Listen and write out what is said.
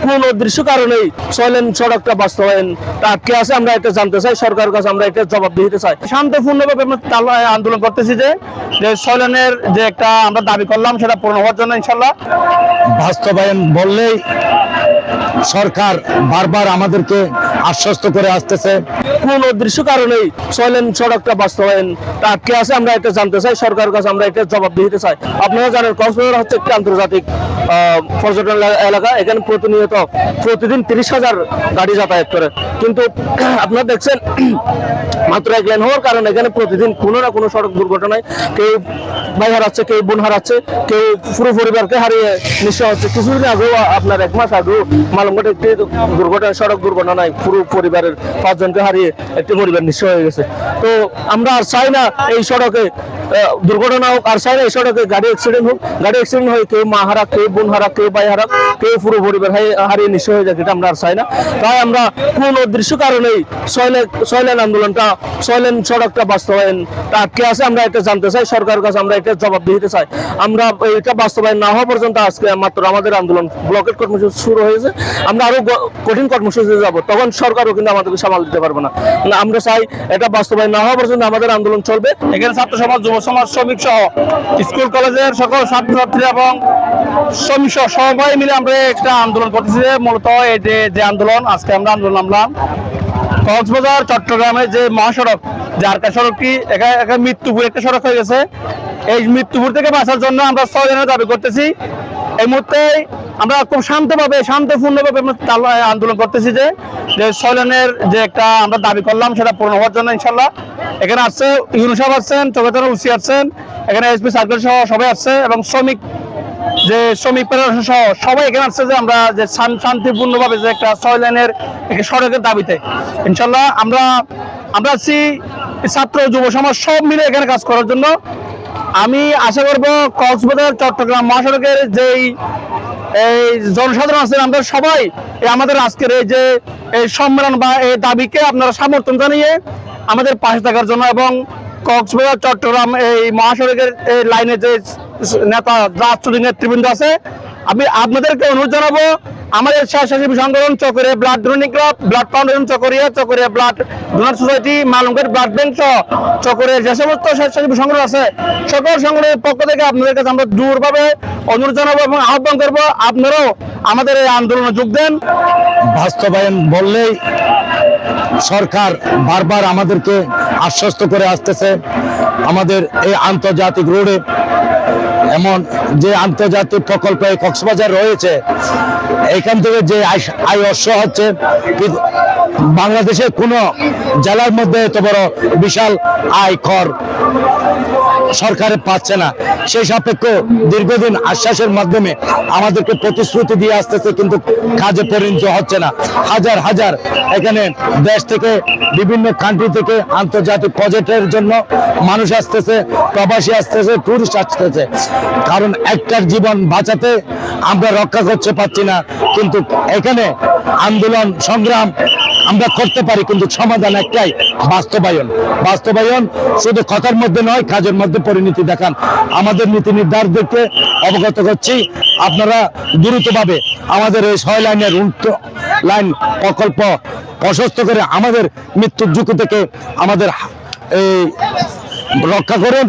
কোন উদ্দেশ্য কারণেই 6 লেন সড়কটা বাস্তবায়ন আটকে আছে, আমরা এটা জানতে চাই, সরকারের কাছে আমরা এটা জবাব দিতে চাই। শান্তিপূর্ণভাবে আমরা আন্দোলন করতেছি যে 6 লেনের যে একটা আমরা দাবি করলাম সেটা পূরণ হওয়ার জন্য ইনশাল্লাহ বাস্তবায়ন বললেই সরকার বারবার আমাদেরকে আশ্বস্ত করে আসতেছে। কোন উদ্দেশ্য কারণেই 6 লেন সড়কটা বাস্তবায়ন আটকে আছে, আমরা এটা জানতে চাই, সরকারের কাছে আমরা এটা জবাব দিতে চাই। আপনারা জানেন কক্সবাজার হচ্ছে একটি আন্তর্জাতিক পর্যটন এলাকা, এখানে প্রতিদিন 30,000 গাড়ি যাতায়াত করে, কিন্তু আপনারা দেখছেন মাত্র 1 লেন হওয়ার কারণে এখানে প্রতিদিন কোনো না কোনো সড়ক দুর্ঘটনায় কেউ ভাই হারাচ্ছে, কেউ বোন হারাচ্ছে, কেউ পুরো পরিবারকে হারিয়ে নিঃস্ব হচ্ছে। কিছুদিন আগেও আপনার 1 মাস আগেও মালমঘাটে একটি সড়ক দুর্ঘটনায় পুরো পরিবারের 5 জনকে হারিয়ে একটি পরিবার নিঃস্ব হয়ে গেছে। তো আমরা আর চাই না এই সড়কে দুর্ঘটনা হোক, আর চাই না এই সড়কে গাড়ি অ্যাক্সিডেন্ট হোক। গাড়ি অ্যাক্সিডেন্ট হয়ে কেউ মা হারাক, কেউ বোন হারাক, কেউ ভাই হারাক, কেউ পুরো পরিবার হারিয়ে নিঃস্ব হয়ে যাক, এটা আমরা আর চাই না। তাই আমরা কোন উদ্দেশ্য কারণেই 6 লেন আন্দোলনটা 6 লেন সড়কটা বাস্তবায়ন আটকে আছে, আমরা এটা জানতে চাই, সরকারের কাছে আমরা এটা জবাব দিতে চাই। আমরা এটা বাস্তবায়ন না হওয়া পর্যন্ত আজকে মাত্র আমাদের আন্দোলন ব্লকেট কর্মসূচি শুরু হয়েছে, আমরা আরো কঠিন কর্মসূচিতে যাব, তখন সরকারও কিন্তু আমাদেরকে সামাল দিতে পারবে না। আমরা চাই এটা বাস্তবায়ন না হওয়া পর্যন্ত আমাদের আন্দোলন চলবে। এখানে ছাত্র সমাজ, যুব সমাজ, শ্রমিক সহ স্কুল কলেজের সকল ছাত্রছাত্রী এবং শ্রমিক সহ সবাই মিলে আমরা একটা আন্দোলন করতেছি। মূলত এই যে আন্দোলন, আজকে আমরা আন্দোলন নামলাম কক্সবাজার চট্টগ্রামের যে মহাসড়ক, জারকা সড়কটি এখানে মৃত্যুপুর একটা সড়ক হয়ে গেছে। এই মৃত্যুপুর থেকে বাঁচার জন্য আমরা 6 লেনের দাবি করতেছি। এই মুহূর্তে আমরা খুব শান্তপূর্ণভাবে আন্দোলন করতেছি যে 6 লেনের যে একটা আমরা দাবি করলাম সেটা পূরণ হওয়ার জন্য ইনশাল্লাহ। এখানে আসছে ইউনূস সাহেব আসছেন, চৌকাতার ওসি আসছেন, এখানে এসপি সার্কেল সহ সবাই আসছে, এবং শ্রমিক ফেডারেশন সহ সবাই এখানে আসছে যে আমরা যে শান্তিপূর্ণভাবে যে একটা 6 লেনের সড়কের দাবিতে ইনশাল্লাহ আমরা আছি ছাত্র যুব সমাজ সব মিলে এখানে কাজ করার জন্য। আমি আশা করব কক্সবাজার চট্টগ্রাম মহাসড়কের যেই জনসাধারণ আছেন, আমরা সবাই আমাদের আজকের এই সম্মেলন বা এই দাবিকে আপনারা সমর্থন জানিয়ে আমাদের পাশে থাকার জন্য, এবং কক্সবাজার চট্টগ্রাম এই মহাসড়কের এই লাইনে যে নেতা রাজনৈতিক নেতৃবৃন্দ আছে, আমি আপনাদেরকে অনুরোধ জানাবো আমাদের স্বেচ্ছাসেবী সংগঠন Chakaria blood donating club, blood foundation Chakaria blood donor society, Malumghat blood bank সহ চকরিয়ার যে সমস্ত স্বেচ্ছাসেবী সংগঠন আছে সকল সংগঠনের পক্ষ থেকে আপনাদের কাছে আমরা জোরভাবে অনুরোধ জানাবো এবং আহ্বান করবো আপনারাও আমাদের এই আন্দোলনে যোগ দেন। বাস্তবায়ন বললেই সরকার বারবার আমাদেরকে আশ্বস্ত করে আসতেছে। আমাদের এই আন্তর্জাতিক রোডে এমন যে আন্তর্জাতিক প্রকল্প কক্সবাজার রয়েছে, এখান থেকে যে আয় অর্শ হচ্ছে, বাংলাদেশের কোনো জেলার মধ্যে এত বড় বিশাল আয় কর সরকারে পাচ্ছে না। সেই সাপেক্ষ দীর্ঘদিন আশ্বাসের মাধ্যমে আমাদেরকে প্রতিশ্রুতি দিয়ে আসতেছে, কিন্তু কাজে পরিণত হচ্ছে না। হাজার হাজার এখানে দেশ থেকে, বিভিন্ন কান্ট্রি থেকে আন্তর্জাতিক প্রজেক্টের জন্য মানুষ আসতেছে, প্রবাসী আসতেছে, টুরিস্ট আসতেছে, কারণ একটার জীবন বাঁচাতে আমরা রক্ষা করতে পারছি না। কিন্তু এখানে আন্দোলন সংগ্রাম আমরা করতে পারি, কিন্তু সমাধান একটাই, বাস্তবায়ন শুধু কথার মধ্যে নয়, কাজের মধ্যে পরিণতি দেখান। আমাদের নীতি নির্ধারকদেরকে অবগত করছি, আপনারা দ্রুতভাবে আমাদের এই 6 লাইনের লাইন প্রকল্প প্রশস্ত করে আমাদের মৃত্যুর ঝুঁকি থেকে আমাদের এই রক্ষা করুন।